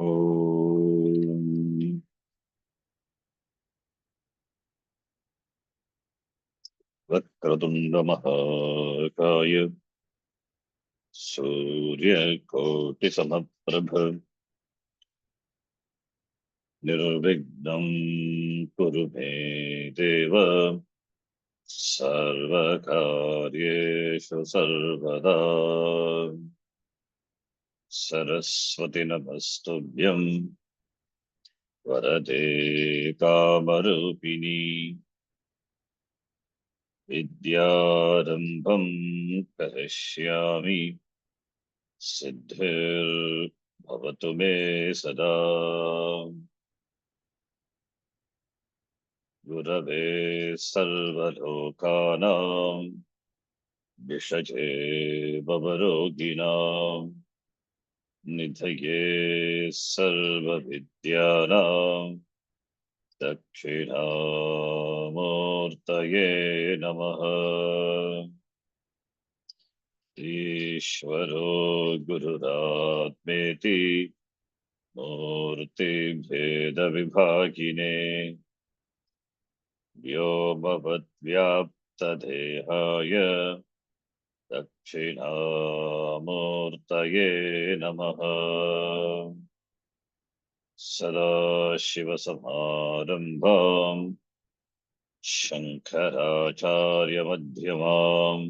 ॐ वक्रतुण्डमहाकाय सूर्यकोटिसमप्रभ निर्विघ्नं कुरु मे देव सर्वकार्येषु सर्वदा सरस्वती नमस्तुभ्यं वरदे कामरूपिणी विद्यारम्भं करिष्यामि सिद्धिर्भवतु मे सदा गुरवे सर्वलोकानां विषजे भवरोगिणां निधये सर्वविद्यानां दक्षिणामूर्तये नमः। ईश्वरो गुरुरात्मेति मूर्तिभेदविभागिने व्योमवद्व्याप्तदेहाय दक्षिणामूर्तये नमः। सदाशिवसमारम्भाम् शङ्कराचार्यमध्यमाम्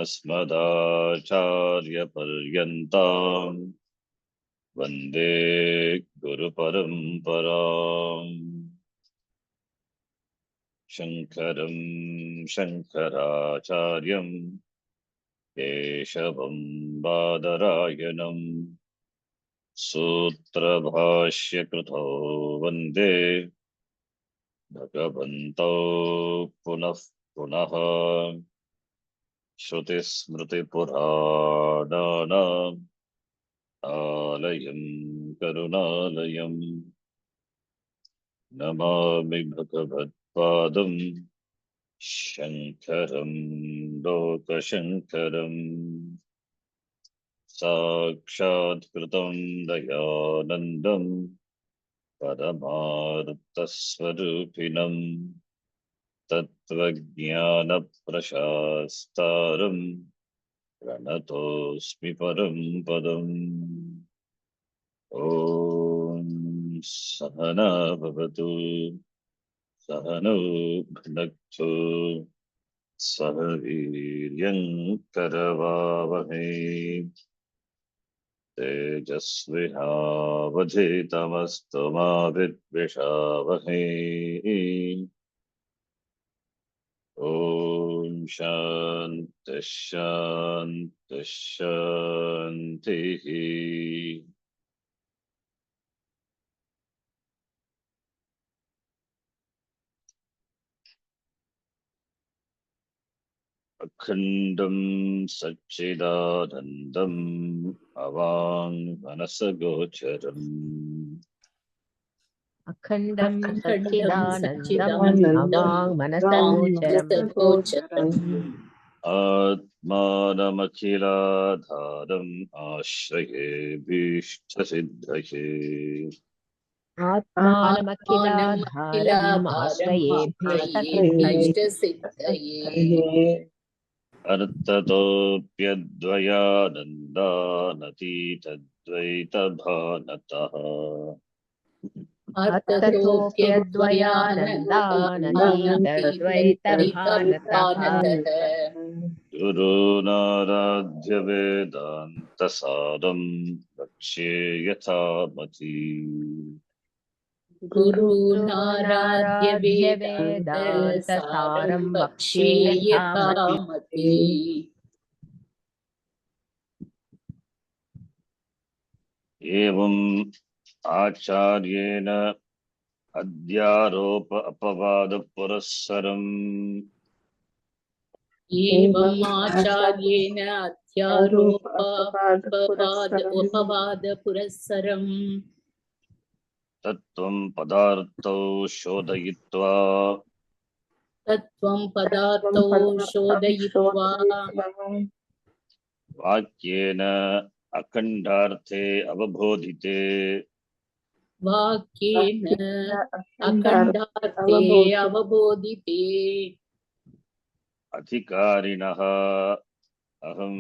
अस्मदाचार्यपर्यन्ताम् वन्दे गुरुपरम्पराम्। शङ्करं शङ्कराचार्यं केशवं बादरायणं सूत्रभाष्यकृतो वन्दे भगवन्तौ पुनः पुनः। श्रुतिस्मृतिपुराणानाम् आलयं करुणालयं नमामि भगवत्पादं शङ्करं लोकशङ्करम्। साक्षात्कृतं दयानन्दं परमार्थस्वरूपिणं तत्त्वज्ञानप्रशास्तारं प्रणतोऽस्मि परं पदम्। ॐ सहना भवतु सहनौ भुनक्तु सह वीर्यं करवावहै तेजस्विनावधीतमस्तु मा विद्विषावहै। ॐ शान्तिः शान्तिः शान्तिः। अखण्डं सच्चिदानन्दम् अवाङ्मनसगोचरम् अखण्डं अखण्डं सच्चिदानन्दम् अवाङ्मनसगोचरम् आत्मानमखिलाधारम् आश्रये भीष्टसिद्धये आत्मानमखिलाधारम् आश्रयेभ्यस्तसिद्धये अर्थतोऽप्यद्वयानन्दानतीतद्वैतभानतः अर्थतोऽप्यद्वयानन्दानतीतद्वैतभानतः गुरूनाराध्य वेदान्तसारम् वक्ष्ये यथामति। गुरूनाराध्य वेदान्तसारं वक्ष्ये यथामति। एवम् आचार्येण अध्यारोप अपवादपुरस्सरम् एवमाचार्येण अध्यारोपापवादपुरस्सरम् तत्त्वं पदार्थौ शोधयित्वा तत्त्वं पदार्थौ शोधयित्वा वाक्येन अखंडार्थे अवबोधिते वाक्येन अखण्डार्थे अखण्डार्थे अवबोधिते अधिकारिणः अहं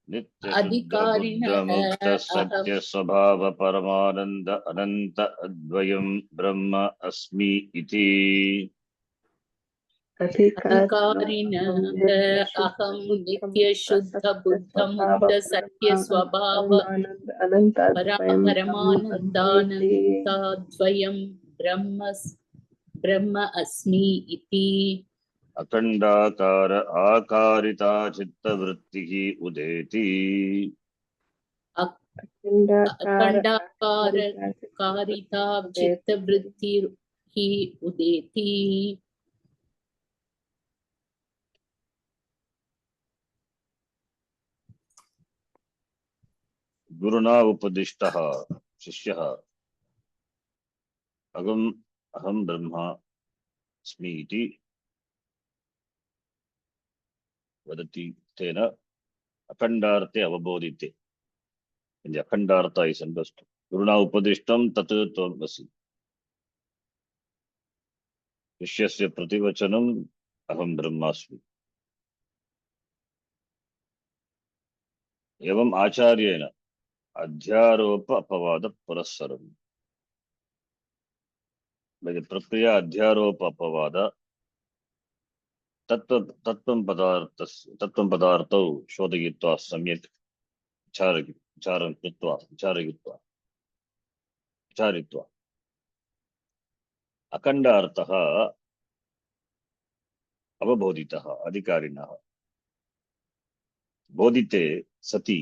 नित्यशुद्ध बुद्ध अधिकारिणः मुक्त अहम् सत्य स्वभाव परमानंद अनंत अद्वयं ब्रह्म अस्मि इति। अधिकारिणः अहं नित्यशुद्धबुद्धमुक्त सत्यस्वभाव परमानन्दानन्ताद्वयं ब्रह्म अस्मि इति। अखंडाकार आकारिता चित्तवृत्तिः उदेति अखण्डाकारकारिता चित्तवृत्तिः उदेति। गुरुना उपदिष्टः शिष्यः अहं ब्रह्मास्मि इति वदति। तेन अखंडार्थे अवबोधिते। अखंडार्थ इस् अंडर्स्टूड। गुरुना उपदिष्टं तत् त्वमसि। शिष्यस्य प्रतिवचनम् अहं ब्रह्मास्मि। एवम् आचार्येण अध्यारोप अपवाद पुरस्सरम्। प्रक्रिया अध्यारोप अपवाद तत्त्वं पदार्थौ शोधयित्वा सम्यक् विचारयित्वा अखण्डार्थः अवबोधितः अधिकारिणः बोधिते सति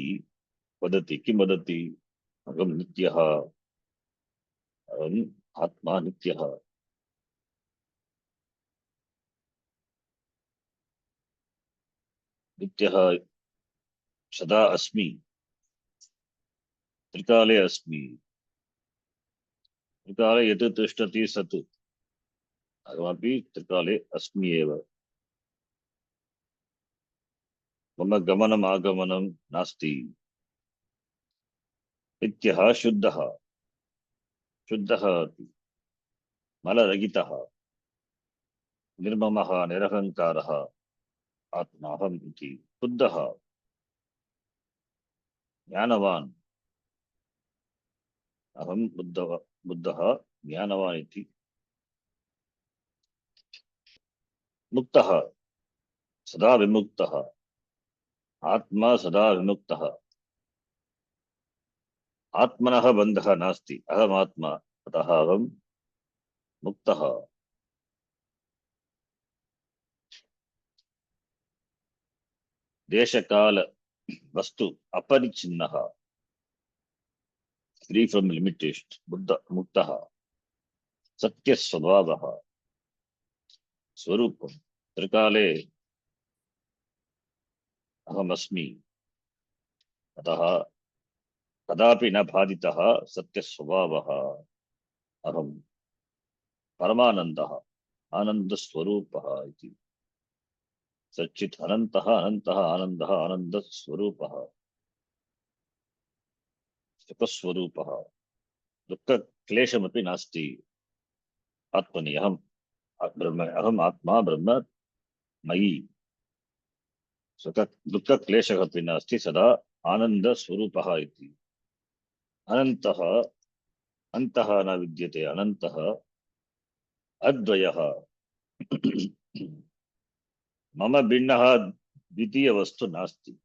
वदति। किं वदति? अहं नित्यः, अहम् आत्मा नित्यः, नित्यः सदा अस्मि, त्रिकाले अस्मि, त्रिकाले यत् तिष्ठति सत् अहमपि त्रिकाले अस्मि एव। मम गमनम् आगमनं नास्ति। नित्यः शुद्धः, शुद्धः मलरहितः निर्ममः निरहङ्कारः आत्माहम् इति। शुद्धः ज्ञानवान्, अहं बुद्धः ज्ञानवान् इति। मुक्तः सदा विमुक्तः, आत्मा सदा विमुक्तः। आत्मनः बन्धः नास्ति। अहमात्मा, अतः अहं मुक्तः। देशकाल वस्तु अपरिच्छिन्नः, फ्री फ्रॉम लिमिटेशन, बुद्ध मुक्तः। सत्य स्वभावः, स्वरूपं त्रिकाले अहमस्मि, अतः कदापि न बाधितः। सत्य स्वभावः अहं परमानन्दः, आनन्दस्वरूपः इति। सच्चित् अनन्तः, अनन्तः आनन्दः, आनन्दस्वरूपः, सुखस्वरूपः। दुःखक्लेशमपि नास्ति आत्मनि। अहं ब्रह्म, अहम् आत्मा ब्रह्म मयि। सुख दुःखक्लेशः अपि नास्ति, सदा आनन्दस्वरूपः इति। अनन्तः, अन्तः न विद्यते, अनन्तः अद्वयः। मम भिन्नः द्वितीयवस्तु नास्ति।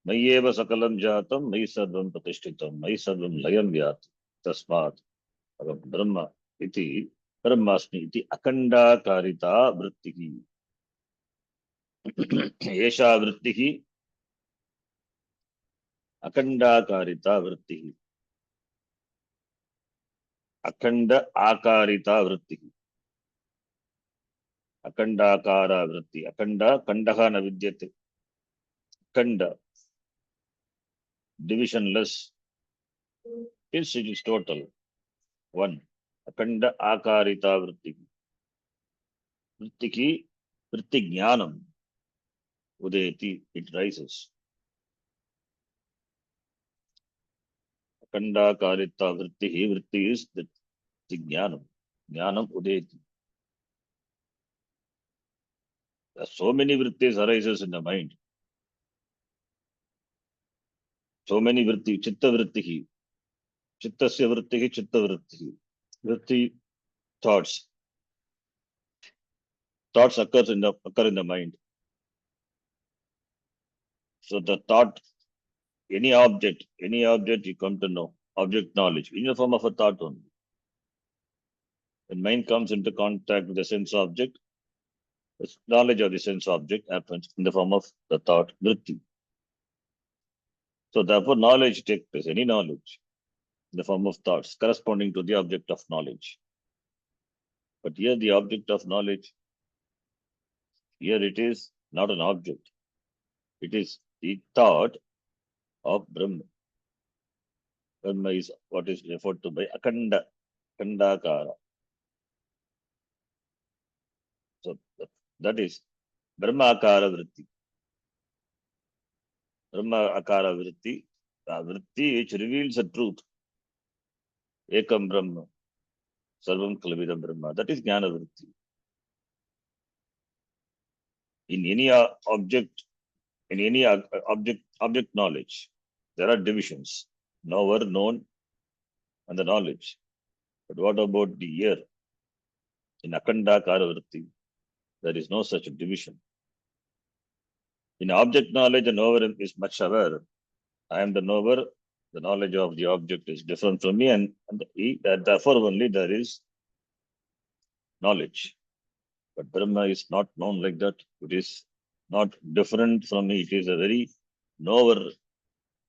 मयि एव सकलं जातं, मयि सर्वं प्रतिष्ठितं, मयि सर्वं लयं याति। तस्मात् अहं ब्रह्म इति, ब्रह्मास्मि इति अखण्डाकारिता वृत्तिः। एषा वृत्तिः अखण्डाकारिता वृत्तिः, अखण्ड आकारिता वृत्तिः, अखण्डाकार वृत्ति। अखण्ड खण्डः न विद्यते, खण्ड divisionless, it is total one. अखण्ड आकारिता वृत्ति, वृत्ति की वृत्ति ज्ञानम उदेति, it rises. akandakaritva vritti. Vritti is the jnanam. Jnanam udeti. There are so many vrittis arises in the mind. So many vritti. Chitta vritti. Chittasya vritti. Chitta vritti. Vritti, thoughts. Thoughts occur in the mind. So the thought, any object you come to know, object knowledge, in the form of a thought only. When mind comes into contact with the sense object, the knowledge of the sense object happens in the form of the thought vritti. So therefore knowledge takes place, any knowledge, in the form of thoughts corresponding to the object of knowledge. But here the object of knowledge, here it is not an object. It is the thought of Brahma. Brahma is what is referred to by akandakara. So that is Brahmakara vritti. Brahmakara vritti, a vritti which reveals the truth. Ekam Brahma, Sarvam Kalavidam Brahma. That is Jnana vritti. In any object, object knowledge, there are divisions. Knower, known, and the knowledge. But what about the ear? In Akandakara vritti, there is no such division. In object knowledge, the knower is much aware. I am the knower. The knowledge of the object is different from me, and therefore only there is knowledge. But Brahma is not known like that. It is not different from me. It is a very knower.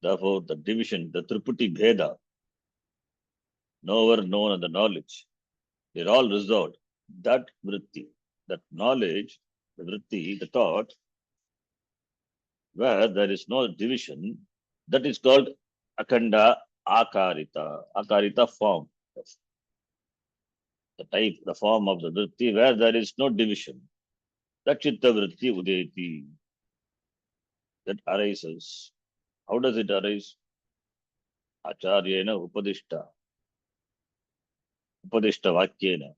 Therefore, the division, the Triputi Bheda, knower, known, and the knowledge, they are all resolved. That vritti, that knowledge, the vritti, the thought, where there is no division, that is called Akanda Akarita. Akarita form. The type, the form of the vritti, where there is no division. That chitta vritti udeti. That arises. How does it arise? Acharyena upadishta. Upadishta vakyena.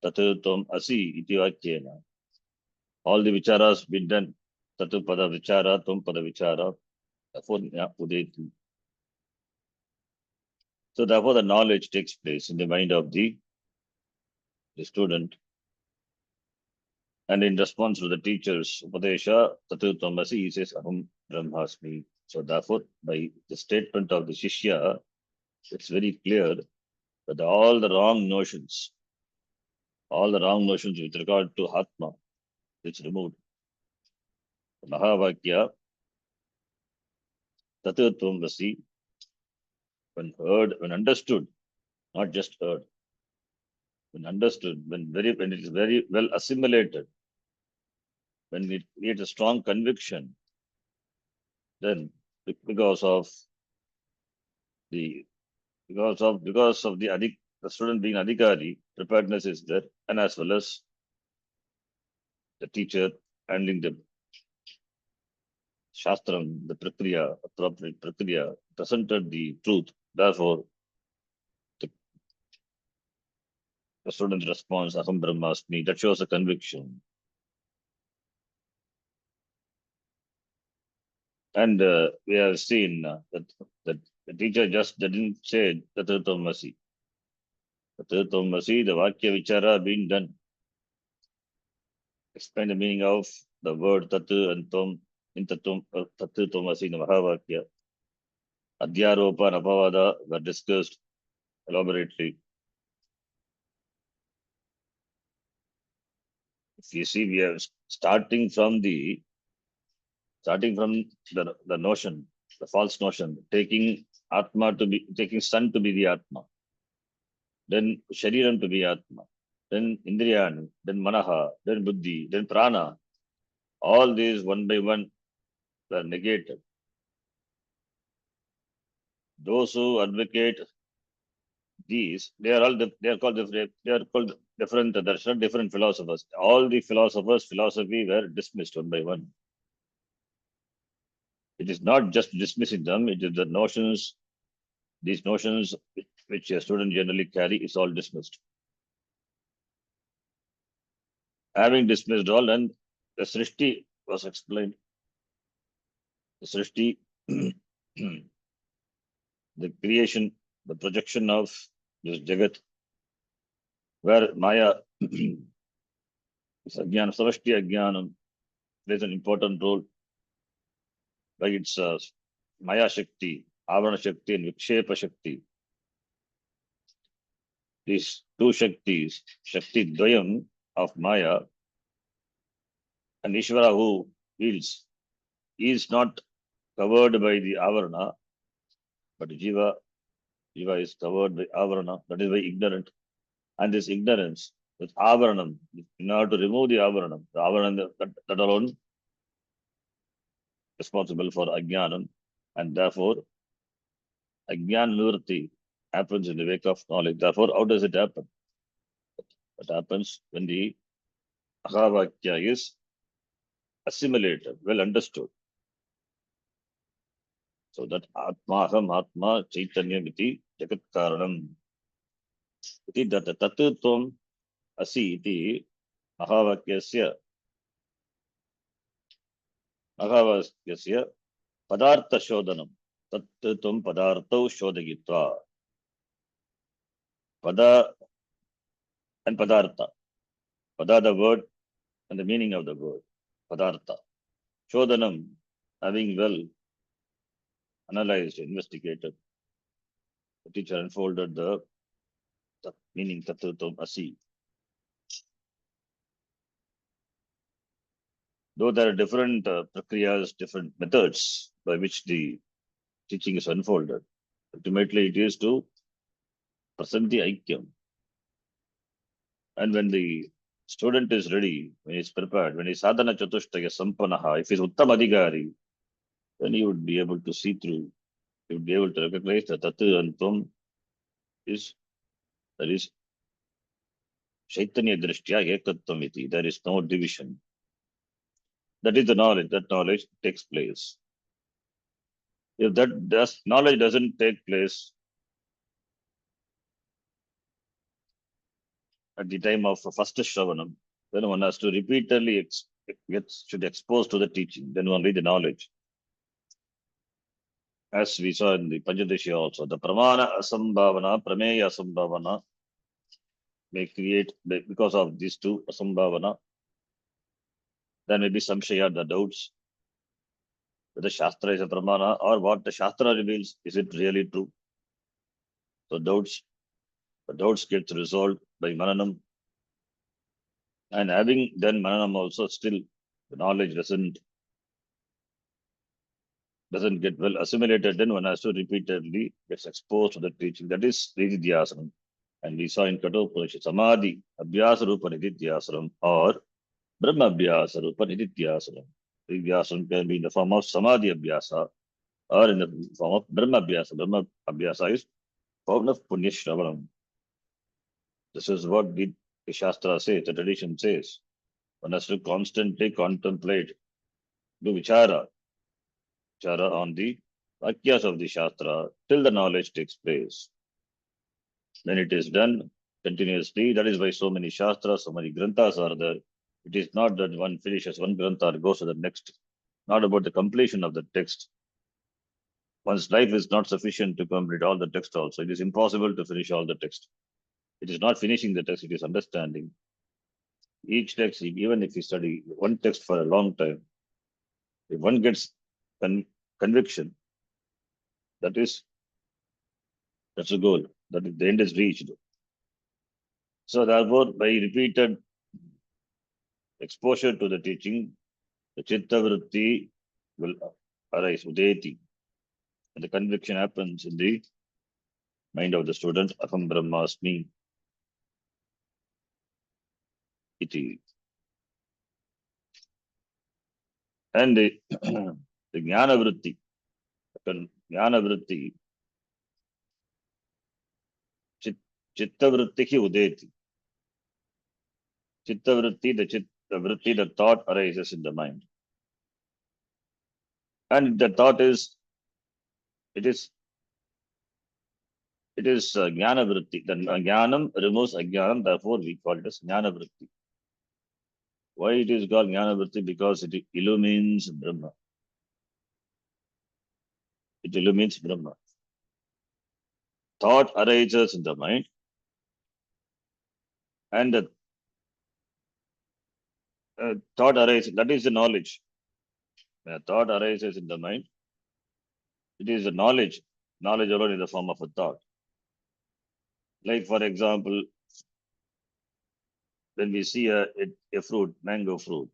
Tatu asi iti vakyena. All the vicharas been done. Tatu pada vichara, tum pada vichara. Therefore, udeti. So therefore the knowledge takes place in the mind of the student. And in response to the teacher's Upadesha, Tatu Tamasi, he says, Aham Brahmasmi. So therefore, by the statement of the Shishya, it's very clear that all the wrong notions with regard to Atma, it's removed. Mahavakya, Tatu Tamasi, when heard, when understood, not just heard, when understood, when it is very well assimilated, when it creates a strong conviction, then because of the student being adhikari, preparedness is there, and as well as the teacher handling the shastram, the prakriya, appropriate prakriya, presented the truth. Therefore, the student's response, Aham Brahmasmi, that shows a conviction. And we have seen that the teacher just didn't say Tathurtamasi. Tathurtamasi, the Vakya Vichara being done. Explain the meaning of the word Tatu and Tom in Tathurtamasi in the Mahavakya. Adhyaropa and Apavada were discussed elaborately. If you see, we are starting from the notion, the false notion, taking sun to be the Atma, then Shariram to be Atma, then Indriyan, then Manaha, then Buddhi, then Prana. All these one by one were negated. Those who advocate these, they are called different darshan, different philosophers. All the philosophers' philosophy were dismissed one by one. It is not just dismissing them, it is the notions these notions which a student generally carry is all dismissed. Having dismissed all, and the Srishti was explained. The Srishti, the creation, the projection of this Jagat, where Maya is Ajnana, Savashti Ajnanam plays an important role by its Maya Shakti, Avarana Shakti, and Vikshepa Shakti. These two Shaktis, Shakti Dvayam of Maya and Ishvara who wields, is not covered by the Avarana, but Jiva is covered by Avarana, that is by ignorant. And this ignorance, with Avaranam, in order to remove the Avaranam, that alone responsible for Ajnanam, and therefore Ajnan Nivritti happens in the wake of knowledge. Therefore, how does it happen? It happens when the Ahavakya is assimilated, well understood. So that Atmaham Atma Chaitanya Miti Jagat Karanam. Iti that Tatutvam Asi iti Ahavakyasya Padartha Shodhanam. Tatutvam Padartho Shodhagitva. Pada and Padartha. Pada the word and the meaning of the word. Padartha. Shodhanam, having well analyzed, investigated, the teacher unfolded the meaning Tatutvam Asi. Though there are different prakriyas, different methods by which the teaching is unfolded, ultimately it is to present the Aikyam. And when the student is ready, when he is prepared, when he is sadhana chatushtaya sampanaha, if he is uttam adhikari, then he would be able to see through, he would be able to recognize that Tatu and Tvam is, there is Chaitanya Drishtya Ekatvam iti, there is no division. That is the knowledge, that knowledge takes place. If that knowledge doesn't take place at the time of first Shravanam, then one has to repeatedly should expose to the teaching, then only the knowledge. As we saw in the Panchadashya also, the Pramana Asambhavana, Prameya Asambhavana may create, because of these two Asambhavana, there may be Samshaya, the doubts, whether Shastra is a Pramana or what the Shastra reveals, is it really true? So the doubts get resolved by Mananam. And having done Mananam also, still the knowledge doesn't get well assimilated, then one has to repeatedly gets exposed to the teaching. That is Nididhyasanam. And we saw in Kathopanishad, Samadhi, Abhyasa Rupa Nididhyasanam or Brahma Abhyasa Rupa Nididhyasanam. Nididhyasanam can be in the form of Samadhi Abhyasa or in the form of Brahma Abhyasa. Brahma Abhyasa is form of Punya Shravanam. This is what the Shastra says, the tradition says. One has to constantly contemplate, do vichara on the Vakyas of the Shastra till the knowledge takes place. When it is done continuously, that is why so many Shastras, so many Granthas are there. It is not that one finishes one Grantha and goes to the next. Not about the completion of the text. One's life is not sufficient to complete all the text also. It is impossible to finish all the text. It is not finishing the text, it is understanding. Each text, even if you study one text for a long time, if one gets conviction, that's the goal. That the end is reached. So therefore, by repeated exposure to the teaching, the chitta vritti will arise, udeti, and the conviction happens in the mind of the student, aham brahmasmi iti. And the jnana vritti, chitta vritti ki udeti. Chitta vritti, the thought arises in the mind. And the thought is It is jnana vritti. The jnanam removes ajnanam, therefore we call it as jnana vritti. Why it is called jnana vritti? Because it illumines Brahma. It illumines Brahma. Thought arises in the mind, and the thought arises, that is the knowledge. When a thought arises in the mind, it is the knowledge. Knowledge alone in the form of a thought. Like, for example, when we see a fruit, mango fruit,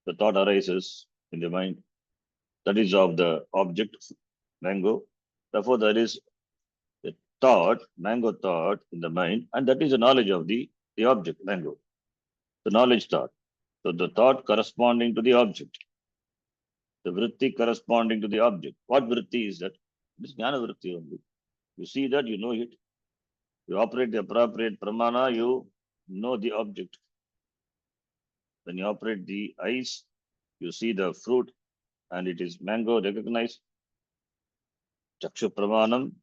the thought arises in the mind. That is of the object, mango. Therefore, there is a thought, mango thought in the mind, and that is the knowledge of the object, mango. The knowledge thought. So the thought corresponding to the object. The vritti corresponding to the object. What vritti is that? It is jnana vritti only. You see that, you know it. You operate the appropriate pramana, you know the object. When you operate the eyes, you see the fruit, and it is mango, recognized. Chakshu pramanam,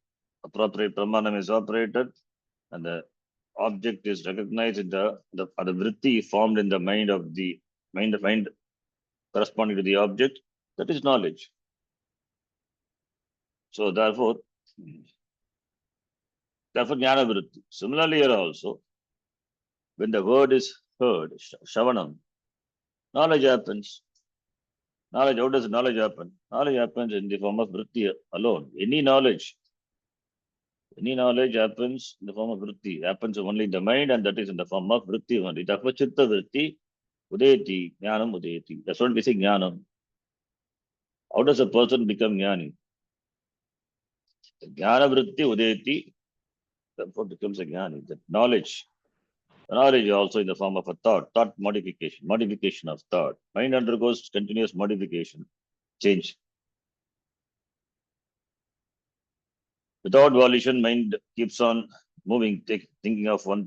appropriate pramanam is operated, and the object is recognized in the vritti formed in the mind of the mind corresponding to the object. That is knowledge. So therefore jnana vritti. Similarly here also, when the word is heard, shavanam, knowledge happens. Knowledge, how does knowledge happen? Knowledge happens in the form of vritti alone. Any knowledge happens in the form of vritti, happens only in the mind, and that is in the form of vritti only. Therefore, chitta vritti, udeti, jnanam udeti. That's what we say jnanam. How does a person become jnani? Jnana vritti udeti, therefore becomes a jnani. That knowledge. Knowledge also in the form of a thought modification of thought. Mind undergoes continuous modification, change. Without volition, mind keeps on moving, thinking of one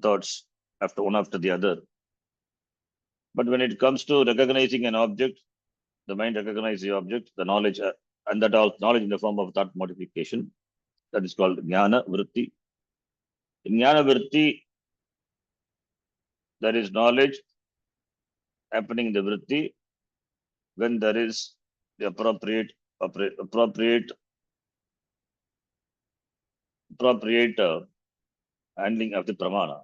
after the other. But when it comes to recognizing an object, the mind recognizes the object, the knowledge, and that all knowledge in the form of thought modification, that is called jnana vritti. In jnana vritti, there is knowledge happening in the vritti when there is the appropriate handling of the pramana.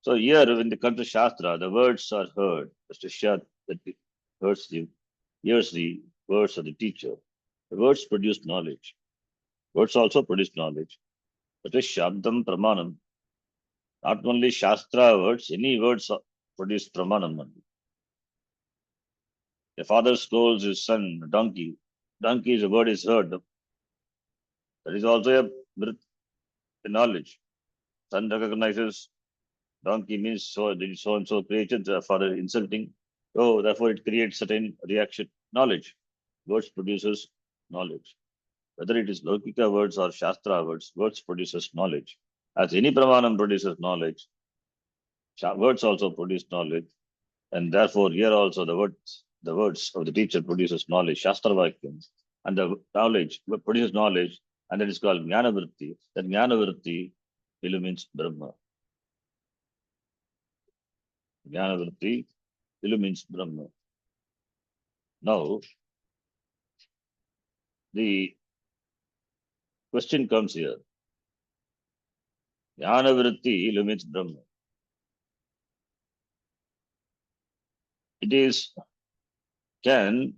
So here, when it comes to Shastra, the words are heard. Mr. Shad that hears the words of the teacher. The words produce knowledge. Words also produce knowledge. That is Shabdam Pramanam. Not only Shastra words, any words produce Pramanam only. The father scolds his son, donkey. Donkey is a word is heard. That is also a knowledge. Son recognizes donkey means so and so created, the father insulting. So therefore it creates certain reaction. Knowledge. Words produces knowledge. Whether it is Lokika words or Shastra words produces knowledge. As any Pramanam produces knowledge, words also produce knowledge. And therefore here also the words of the teacher produces knowledge, Shastra Vakyams. And the knowledge produces knowledge, and that is called Jnana Vritti. That Jnana Vritti illumines Brahma. Jnana Vritti illumines Brahma. Now, the question comes here. Jnana Vritti illumines Brahma. It is, can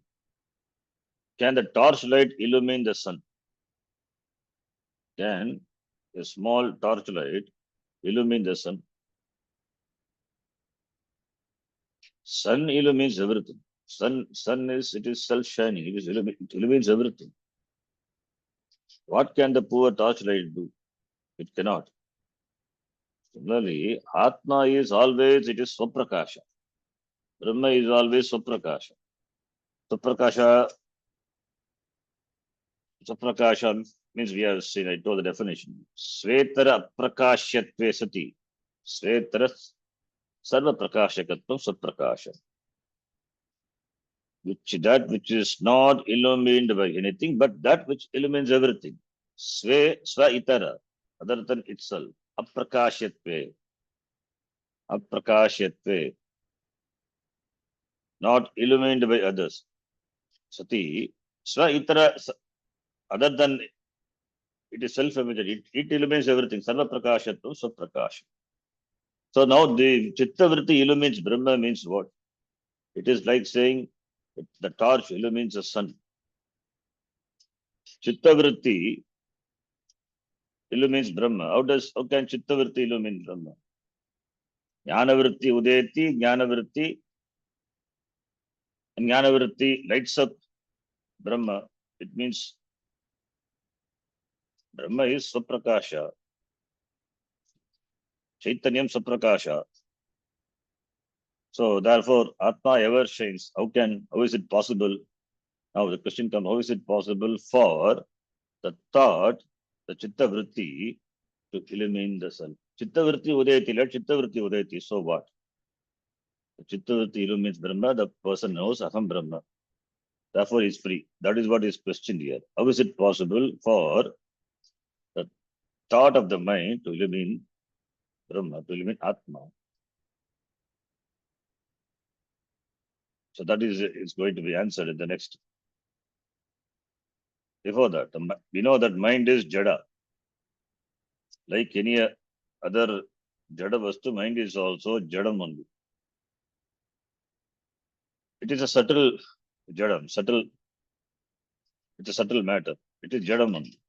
the torchlight illumine the sun? Can a small torchlight illumine the sun? Sun illumines everything. Sun is self-shining. It illumines everything. What can the poor torchlight do? It cannot. Similarly, Atma is always, it is Swaprakasha. Brahma is always Swaprakasha. Swaprakasha means we have seen, I told the definition. Svetara prakashyatve sati. Svetara sarva prakashakatvam Swaprakasha. That which is not illumined by anything, but that which illumines everything. Sva itara. other than itself, aprakashyatve, aprakashyatve, not illumined by others. Sati, swa itara, other than it is self-evident, it illumines everything. Sarva prakashatvam swaprakasha. So now the chitta-vritti illumines Brahma means what? It is like saying the torch illumines the sun. Chitta-vritti illumines Brahma. How can chitta-vritti illumine Brahma? Jnana-vritti udeti, jnana-vritti, and jnana-vritti lights up Brahma. It means Brahma is swaprakasha. Chaitanyam swaprakasha. So therefore, Atma ever shines. How is it possible? Now the question comes, how is it possible for the thought, the chitta vritti, to illumine the self? Chitta vritti udayati, let chitta vritti udayati. So what? The chitta vritti illumines Brahma, the person knows Aham Brahma. Therefore he is free. That is what is questioned here. How is it possible for the thought of the mind to illumine Brahma, to illumine Atma? So that is going to be answered in the next. Before that, we know that mind is jada. Like any other jada vastu, mind is also jadam only. It is a subtle jadam, it's a subtle matter. It is jadam only.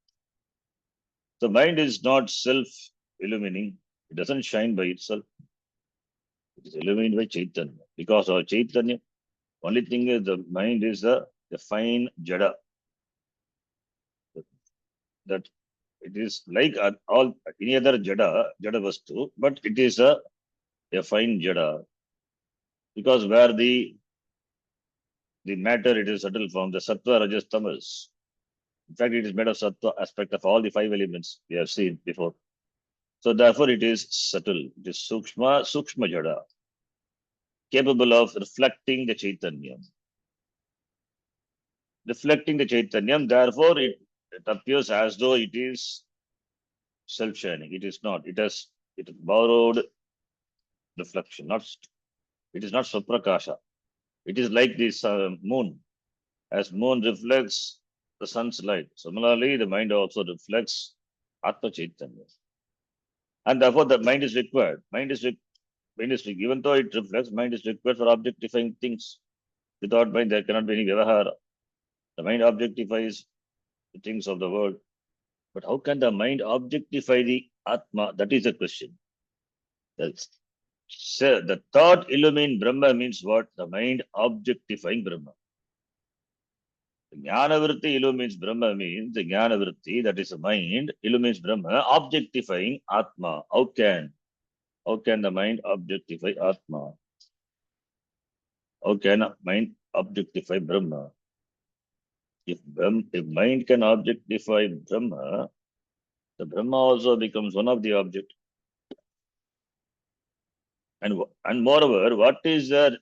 The mind is not self-illumining. It doesn't shine by itself. It is illuminated by Chaitanya. Because of Chaitanya, only thing is the mind is the fine jada. That it is like all any other jada vastu, but it is a fine jada. Because where the matter, it is subtle form, the sattva, rajas, tamas. In fact, it is made of sattva aspect of all the 5 elements we have seen before. So therefore, it is subtle. It is sukshma jada, capable of reflecting the chaitanyam. Reflecting the chaitanyam, therefore, it appears as though it is self-shining. It is not. It borrowed reflection. It is not swaprakasha. It is like this moon. As moon reflects the sun's light, similarly, the mind also reflects Atma Chaitanya. And therefore, the mind is required. Even though it reflects, mind is required for objectifying things. Without mind, there cannot be any vyavahara. The mind objectifies the things of the world. But how can the mind objectify the Atma? That is the question. So the thought illumine Brahma means what? The mind objectifying Brahma. Jnana-vritti illumines Brahma means the Jnana-vritti, that is the mind, illumines Brahma, objectifying Atma. How can the mind objectify Atma? How can mind objectify Brahma? If mind can objectify Brahma, the Brahma also becomes one of the object. And moreover, what is the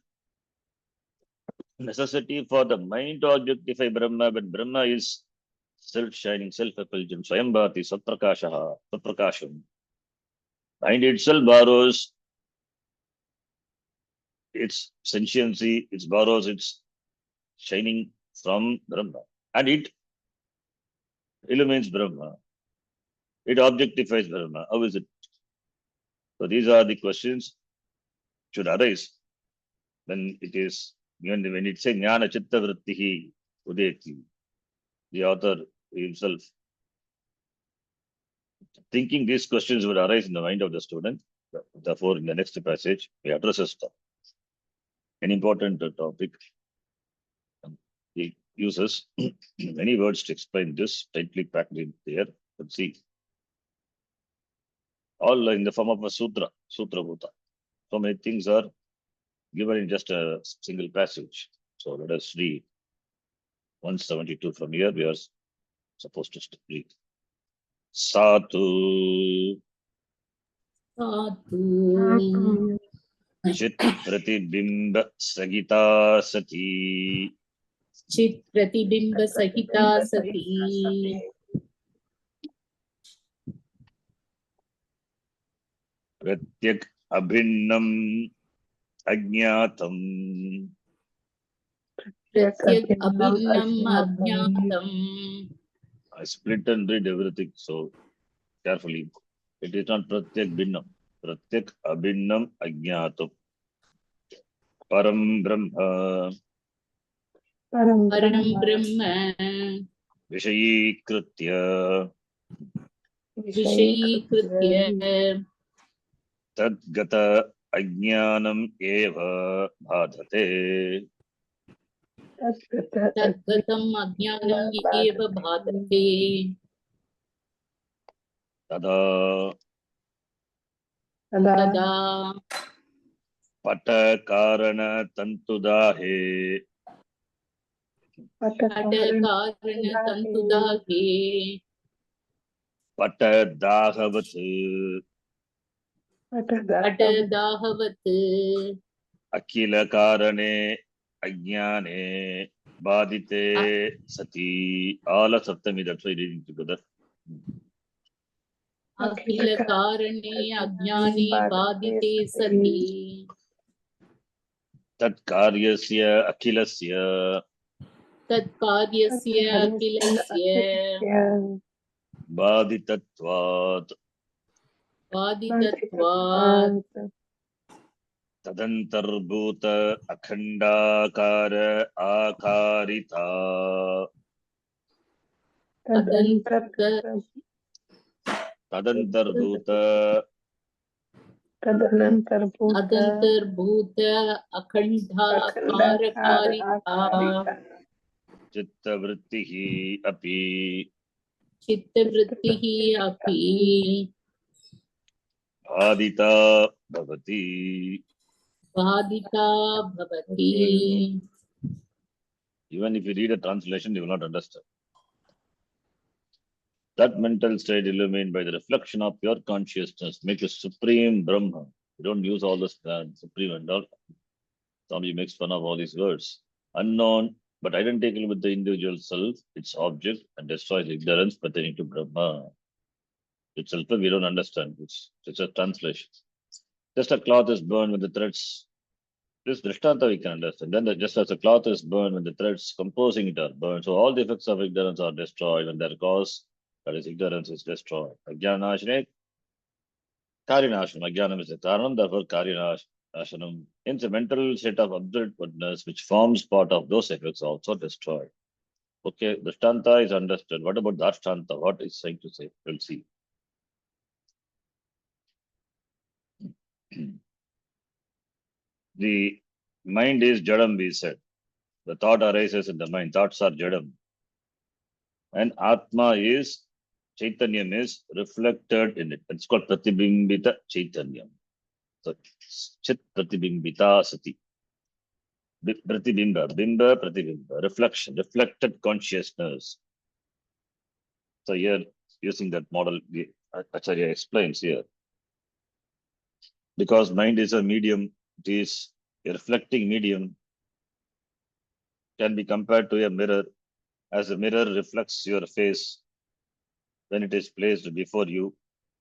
necessity for the mind to objectify Brahma when Brahma is self-shining, self-effulgent, Swayambhati, Saprakasham. Mind itself borrows its sentiency, it borrows its shining from Brahma. And it illumines Brahma. It objectifies Brahma. How is it? So these are the questions should arise when it is, when it says Jnana Chitta Vrittihi Udeti. The author himself thinking these questions would arise in the mind of the student. Therefore, in the next passage, he addresses an important topic. He uses many words to explain this, tightly packed in there. Let's see. All in the form of a sutra bhuta. So many things are given in just a single passage. So let us read 172 from here. We are supposed to read. Satu Chit Pratibimba Sagita Sati. Chit Pratibimba Sahita Sati. pratyek abhinnam ajnatam. प्रत्यक् अभिन्नम् अज्ञातम्. I split and read everything so carefully. It is not pratyak binnam. Pratyak abhinnam ajnatam. Param brahma परम परं ब्रह्म vishayikritya विषयीकृत्य tadgata ajnanam eva bhadhate. तद्गतम् अज्ञानम् एव बाधते. Tada तदा pata karana tantudahe पटकारणतन्तुदाहे pata dahavat पटदाहवत् akila karane ajnane badite sati. All are saptami, that's why reading together. अखिलकारणे अज्ञाने बाधिते सति tat karyasya akhilasya तत्कार्यस्य अखिलस्य baditatvat बाधितत्वात् tadantarbhuta akhandakara akarita tadantarbhuta अदन्तर्भूत अखण्डाकारकारिता chittavrittihi api चित्तवृत्तिः अपि adita bhavati. बाधिता भवति. Even if you read a translation, you will not understand. That mental state illumined by the reflection of your consciousness makes you supreme Brahma. You don't use all this supreme and all. Somebody makes fun of all these words. Unknown, but identical with the individual self, its object, and destroys ignorance pertaining to Brahma. Itself, we don't understand. It's a translation. Just a cloth is burned when the threads. This Drishtanta we can understand. Then just as a cloth is burned when the threads composing it are burned. So all the effects of ignorance are destroyed when their cause, that is ignorance, is destroyed. Ajnanashane, Karinashanam. Ajnanam is the Karanam, therefore Karinashanam. Hence the mental state of observedness which forms part of those effects also destroyed. Okay, Drishtanta is understood. What about the Ashtanta? What is trying to say? We'll see. The mind is Jadam, we said. The thought arises in the mind. Thoughts are Jadam. And Atma is, Chaitanyam is reflected in it. It's called Pratibimbita Chaitanyam. So, Chit Pratibimbita Sati. Pratibimba, Bimba, Pratibimba, reflection, reflected consciousness. So here, using that model, Acharya explains here. Because mind is a medium, it is a reflecting medium, can be compared to a mirror. As a mirror reflects your face when it is placed before you.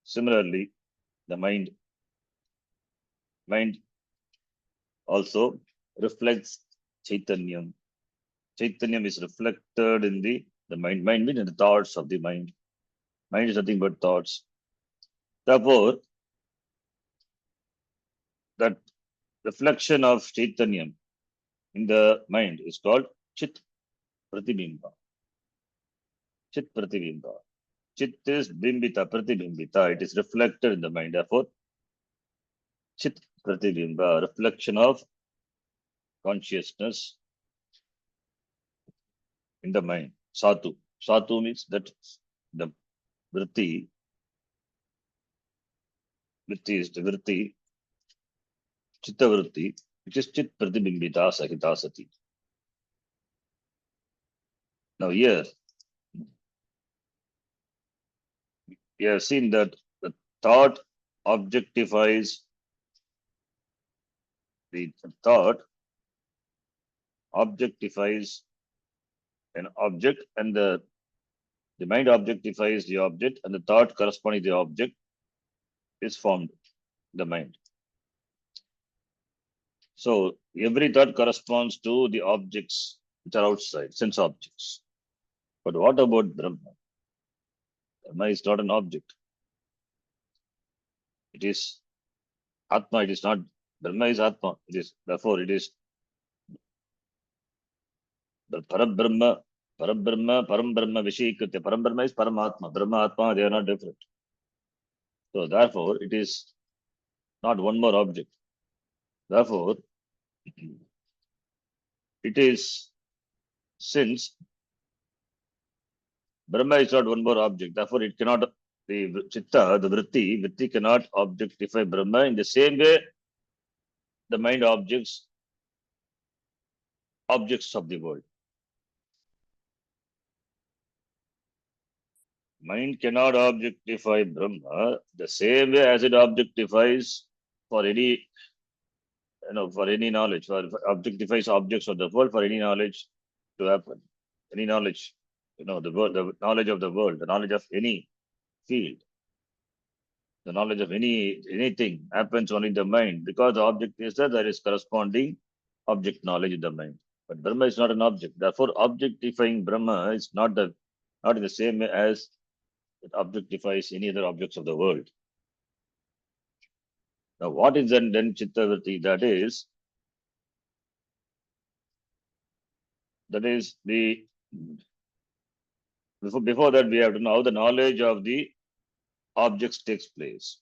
Similarly, the mind also reflects Chaitanyam. Chaitanyam is reflected in the mind. Mind means in the thoughts of the mind. Mind is nothing but thoughts. Therefore, that reflection of Chaitanyam in the mind is called Chit Pratibimba. Chit Pratibimba. Chit is Bimbita, Pratibhimbita. It is reflected in the mind. Therefore, Chit Pratibimba, reflection of consciousness in the mind. Satu. Satu means that the vritti is the vritti, chitta vritti, which is chit pratibimbita sahita sati. Now here, we have seen that the thought objectifies an object, and the mind objectifies the object, and the thought corresponding to the object is formed. the mind. So every thought corresponds to the objects which are outside, sense objects. But what about Brahma? Brahma is not an object. It is Atma. It is not. Brahma is Atma. It is, therefore, it is the Parabrahma. Parabrahma, Parambrahma, Vishikritya. Parambrahma is Paramatma. Brahma, Atma, they are not different. So therefore, it is not one more object. Therefore, it is, since Brahma is not one more object, therefore it cannot, the Chitta, the Vritti cannot objectify Brahma. In the same way, the mind objects of the world. Mind cannot objectify Brahma the same way as it objectifies for any, for any knowledge, for objectifies objects of the world for any knowledge to happen. Any knowledge, the world, the knowledge of the world, the knowledge of any field, the knowledge of anything happens only in the mind, because the object is there is corresponding object knowledge in the mind. But Brahma is not an object. Therefore, objectifying Brahma is not in the same way as it objectifies any other objects of the world. Now, what is then Chitta Vritti? That is the, before that we have to know how the knowledge of the objects takes place.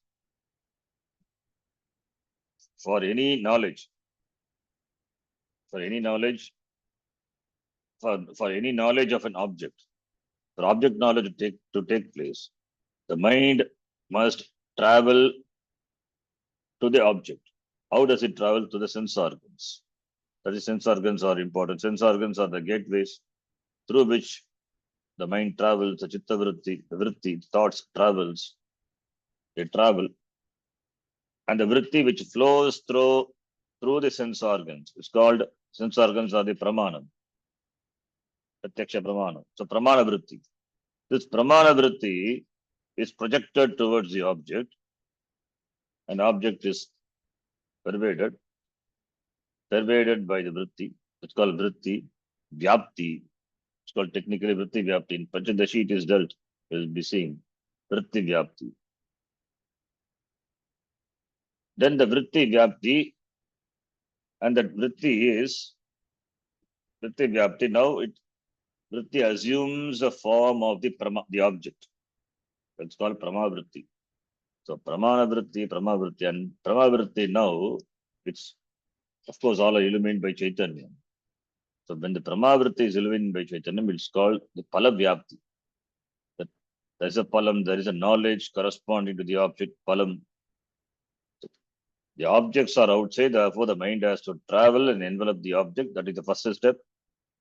For any knowledge, for any knowledge of an object, for object knowledge to take place, the mind must travel to the object. How does it travel? To the sense organs. That is, sense organs are important. Sense organs are the gateways through which the mind travels, the Chitta Vritti, the Vritti, thoughts travels. They travel. And the Vritti which flows through the sense organs, it's called, sense organs are the Pramanam. Pratyaksha Pramanam. So Pramana Vritti. This Pramana Vritti is projected towards the object. An object is pervaded by the Vritti. It's called Vritti. Vyapti. It's called technically Vritti Vyapti. In Panchadashi it is dealt. It will be seen. Vritti Vyapti. Then the Vritti Vyapti, and that Vritti is Vritti Vyapti. Now Vritti assumes the form of the object. That's called Pramavritti. So Pramana Vritti, Pramavritti, and Pramavritti now, it's of course all are illumined by Chaitanya. So when the Pramavritti is illumined by Chaitanya, it's called the Palavyapti. There is a palam, there is a knowledge corresponding to the object, palam. The objects are outside, therefore the mind has to travel and envelop the object. That is the first step.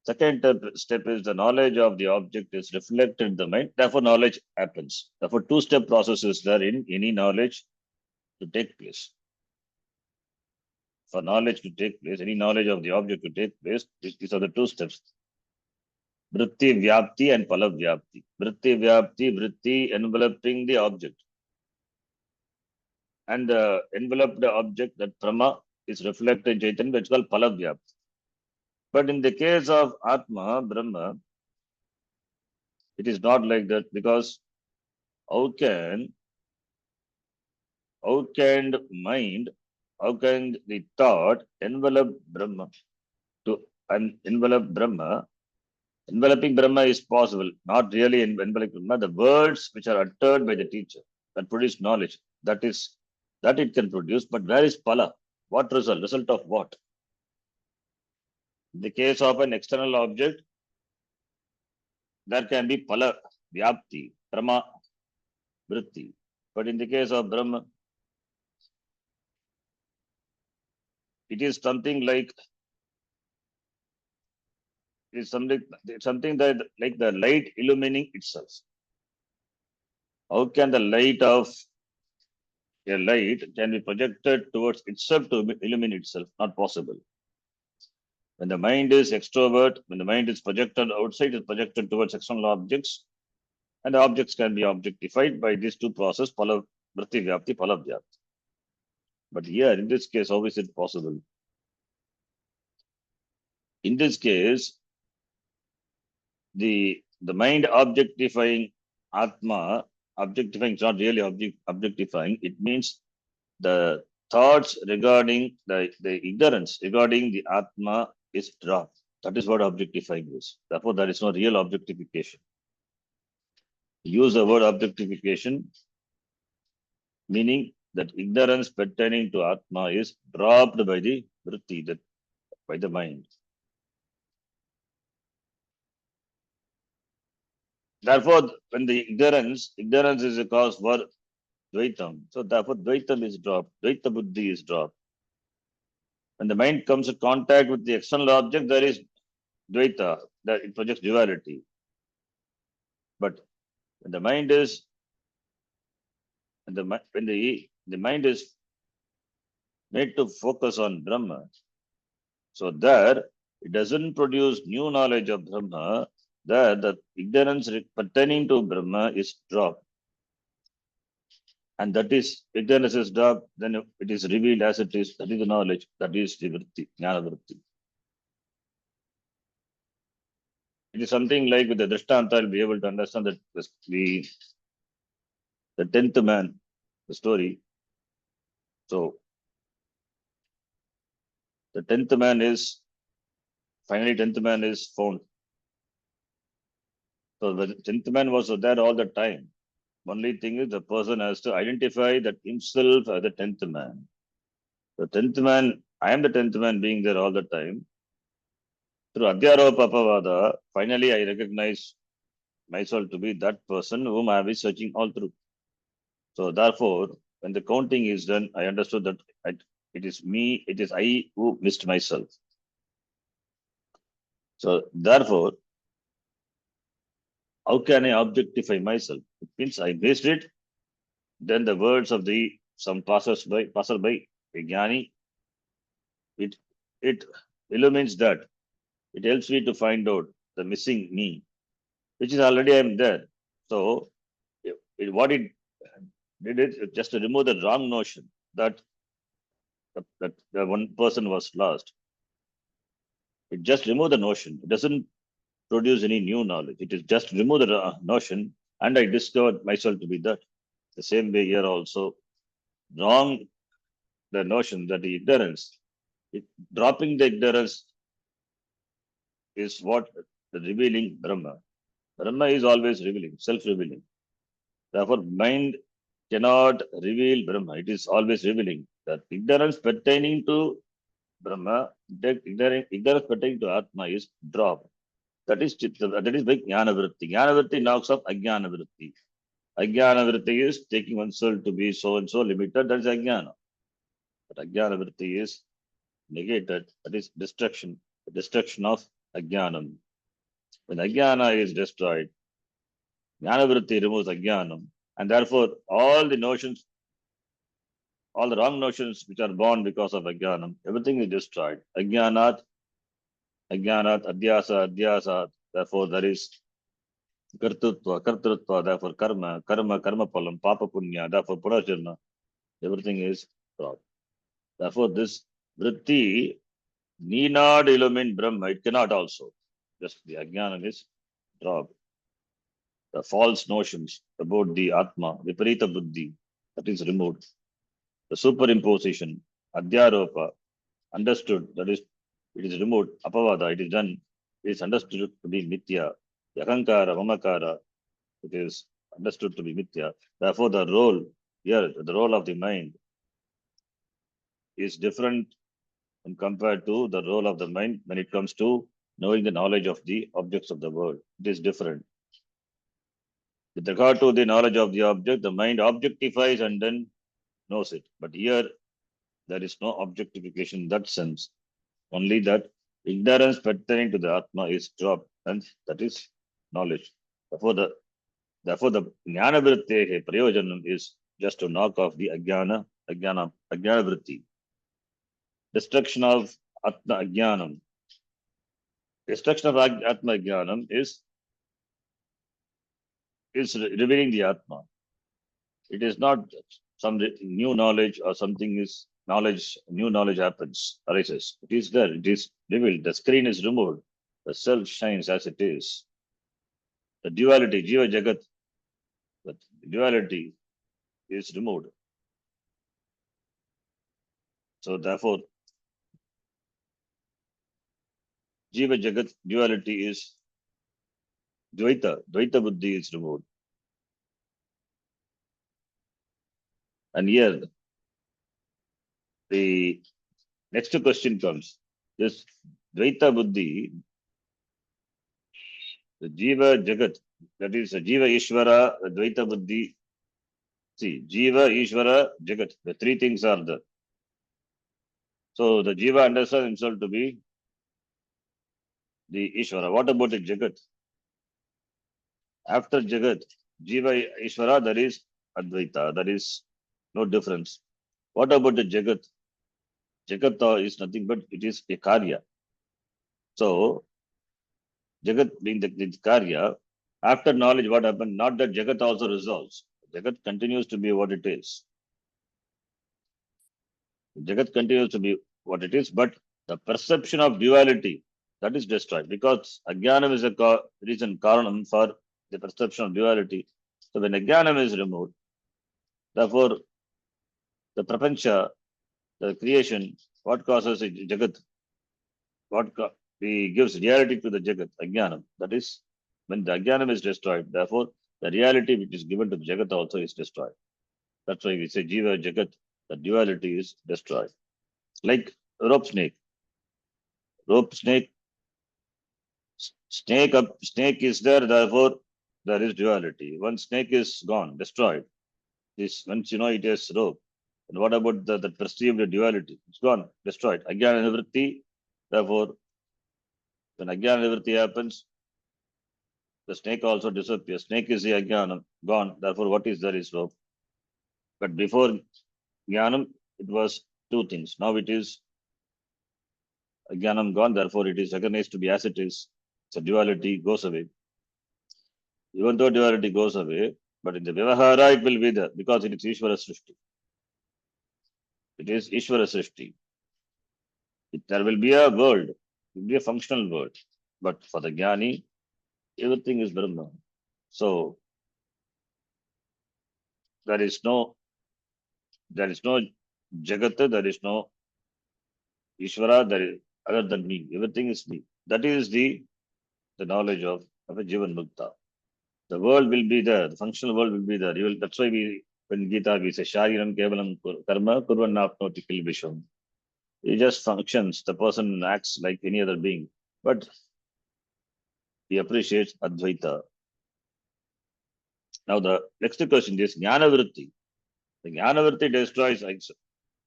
Second step is the knowledge of the object is reflected in the mind. Therefore, knowledge happens. Therefore, two-step process is there in any knowledge to take place. For knowledge to take place, any knowledge of the object to take place, these are the two steps. Vritti Vyapti and Palavyapti. Vritti Vyapti, Vritti enveloping the object. And the enveloped object, that Prama, is reflected in Chaitanya, which is called Palavyapti. But in the case of Atma, Brahma, it is not like that, because how can the thought envelop Brahma? To envelop Brahma, enveloping Brahma is possible, not really enveloping Brahma. The words which are uttered by the teacher that produce knowledge, that it can produce, but where is Pala? What result? Result of what? In the case of an external object, there can be Pala, Vyapti, Prama, Vritti. But in the case of Brahma, it is something like, something that like the light illumining itself. How can the light of a light can be projected towards itself to illuminate itself? Not possible. When the mind is extrovert, when the mind is projected outside, it's projected towards external objects, and the objects can be objectified by these two processes, Pala, Vritti Vyapti, Pala Vyapti. But here, in this case, how is it possible? In this case, the mind objectifying Atma, objectifying is not really objectifying, it means the thoughts regarding the ignorance regarding the Atma is dropped. That is what objectifying is. Therefore, there is no real objectification. Use the word objectification, meaning that ignorance pertaining to Atma is dropped by the vritti, by the mind. Therefore, when the ignorance is a cause for Dvaitam. So therefore, Dvaitam is dropped. Dvaita buddhi is dropped. When the mind comes in contact with the external object, there is Dvaita, that it projects duality. But when the mind is, when the mind is made to focus on Brahma, so there it doesn't produce new knowledge of Brahma. There the ignorance pertaining to Brahma is dropped. And that is, ignorance is dropped, then it is revealed as it is. That is the knowledge. That is the vritti, jnana vritti. It is something like with the Drishtanta, I'll be able to understand that the 10th man, the story. So, the 10th man is, finally 10th man is found. So, the 10th man was there all the time. Only thing is the person has to identify that himself as the 10th man. The 10th man, I am the 10th man being there all the time. Through Adhyaro Papavada, finally I recognize myself to be that person whom I have been searching all through. So therefore, when the counting is done, I understood that it is me, it is I who missed myself. So therefore, how can I objectify myself? It means I missed it. Then the words of some passerby, a jnani, it illumines that. It helps me to find out the missing me, which is already I am there. So what it did it just to remove the wrong notion that the one person was lost. It just remove the notion. It doesn't produce any new knowledge. It is just remove the notion, and I discovered myself to be that. The same way here also, wrong the notion that the ignorance, dropping the ignorance is what the revealing Brahma. Brahma is always revealing, self-revealing. Therefore, mind cannot reveal Brahma. It is always revealing. That ignorance pertaining to Brahma, ignorance pertaining to Atma is dropped. That is by jnana vritti. Jnana vritti knocks off ajnana vritti. Ajnana vritti is taking oneself to be so and so limited. That is ajnana. But ajnana vritti is negated. That is destruction. The destruction of ajnanam. When ajnana is destroyed, jnana vritti removes ajnanam. And therefore, all the notions, all the wrong notions which are born because of ajnanam, everything is destroyed. Ajnanat, adhyasa. Therefore, there is kartrutva, therefore karma palam, papa punya, therefore purajana, everything is dropped. Therefore, this vritti need not illumine Brahma, it cannot also. Just the ajnanam is dropped. The false notions about the Atma, viparita buddhi, that is removed. The superimposition, adhyaropa, understood, that is, it is removed. Apavada, it is done, it is understood to be mithya. Yakankara, mamakara, it is understood to be mithya. Therefore, the role here, the role of the mind is different when compared to the role of the mind when it comes to knowing the knowledge of the objects of the world. It is different. With regard to the knowledge of the object, the mind objectifies and then knows it. But here, there is no objectification in that sense. Only that ignorance pertaining to the Atma is dropped, and that is knowledge. Therefore, the jnana vrittehe prayojanam is just to knock off the ajnana vritti. Destruction of Atma ajnanam. Destruction of Atma ajnanam is revealing the Atma. It is not some new knowledge or something is knowledge, new knowledge happens, arises. It is there, it is revealed. The screen is removed. The self shines as it is. The duality, Jiva Jagat, the duality is removed. So therefore, Jiva Jagat duality is Dvaita. Dvaita Buddhi is removed. And here, the next question comes. This Dvaita Buddhi, the Jiva Jagat, that is Jiva Ishvara, the Dvaita Buddhi. See, Jiva, Ishvara, Jagat, the three things are there. So the Jiva understands himself to be the Ishvara. What about the Jagat? After Jagat, Jiva, Ishvara, there is Advaita. There is no difference. What about the Jagat? Jagat is nothing but it is a Karya. So, Jagat being the Karya, after knowledge, what happened? Not that Jagat also resolves. Jagat continues to be what it is. Jagat continues to be what it is, but the perception of duality, that is destroyed because Ajnanam is a reason, Karanam for the perception of duality. So when Ajnanam is removed, therefore the Prapancha, the creation, what causes a Jagat? He gives reality to the Jagat, Ajnanam. That is, when the Ajnanam is destroyed, therefore the reality which is given to the Jagat also is destroyed. That's why we say Jiva Jagat, the duality is destroyed. Like rope snake. Rope snake, snake is there, therefore there is duality. Once snake is gone, destroyed, this once you know it is rope. And what about the perceived duality? It's gone, destroyed. Ajnana nivritti, therefore, when Ajnana nivritti happens, the snake also disappears. Snake is the Ajnanam, gone, therefore what is there is rope. But before Jnanam, it was two things. Now it is Ajnanam gone, therefore it is recognized to be as it is. So duality goes away. Even though duality goes away, but in the Vyavahara it will be there because it is Ishvara Srishti. It is Ishvara Srishti. There will be a world, it will be a functional world. But for the Jnani, everything is Brahma. So there is no Jagat, there is no Ishvara, there is other than me. Everything is me. That is the knowledge of a Jivan Mukta. The world will be there, the functional world will be there. That's why when Gita we say Shariram Kevalam Karma Kurvanapnoti Kilvisham. He just functions, the person acts like any other being. But he appreciates Advaita. Now the next question is Jnanavritti. The Jnanavritti destroys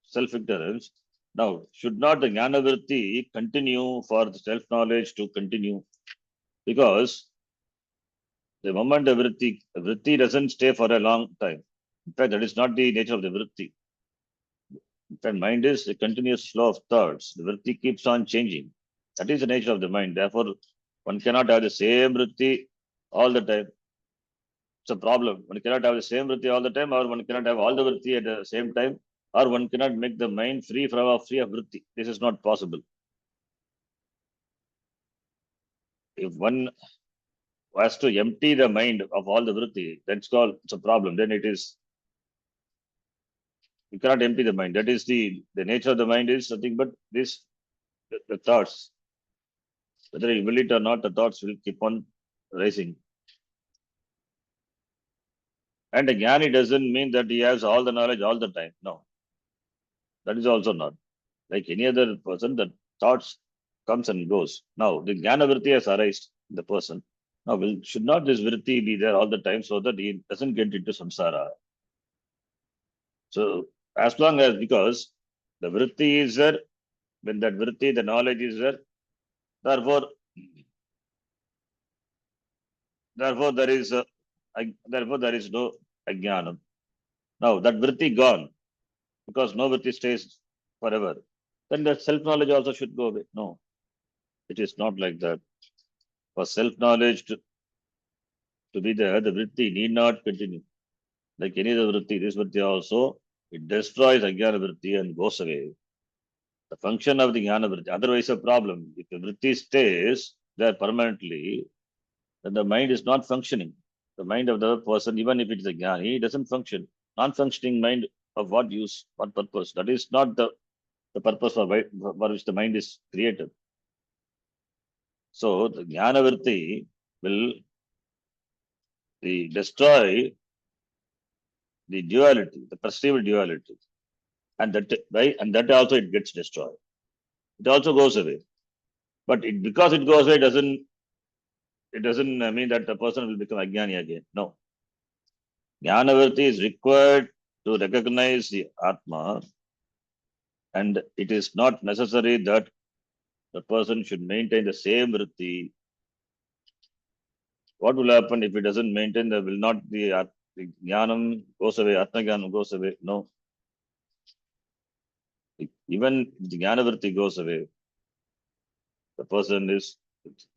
self-ignorance. Now, should not the Jnanavritti continue for the self-knowledge to continue? Because the moment the vritti doesn't stay for a long time. In fact, that is not the nature of the vritti. In fact, mind is a continuous flow of thoughts. The vritti keeps on changing. That is the nature of the mind. Therefore, one cannot have the same vritti all the time. It's a problem. One cannot have the same vritti all the time, or one cannot have all the vritti at the same time, or one cannot make the mind free of vritti. This is not possible. If one has to empty the mind of all the vritti, it's a problem. Then it is, you cannot empty the mind. That is the nature of the mind is nothing but the thoughts. Whether you will it or not, the thoughts will keep on rising. And a jnani doesn't mean that he has all the knowledge all the time. No. That is also not. Like any other person, the thoughts comes and goes. Now, the jnana vritti has arisen in the person. Now, should not this vritti be there all the time so that he doesn't get into samsara? So, as long as, because the vritti is there, when that vritti, the knowledge is there, therefore there is no ajnanam. Now, that vritti gone, because no vritti stays forever, then the self-knowledge also should go away. No, it is not like that. For self-knowledge to be there, the vritti need not continue. Like any other vritti, this vritti also It destroys Ajnana Vritti and goes away. The function of the Jnana Vritti. Otherwise, a problem. If the Vritti stays there permanently, then the mind is not functioning. The mind of the person, even if it is a Jnani, doesn't function. Non-functioning mind of what use, what purpose? That is not the purpose for which the mind is created. So the Jnana Vritti will destroy the duality, the perceived duality. And that also it gets destroyed. It also goes away. But because it goes away doesn't mean that the person will become Ajnani again. No. Jnana Vritti is required to recognize the Atma, and it is not necessary that the person should maintain the same Vritti. What will happen if it doesn't maintain? There will not be the Jnanam goes away, Atma Jnanam goes away. No. Even if the Jnana Vritti goes away, the person is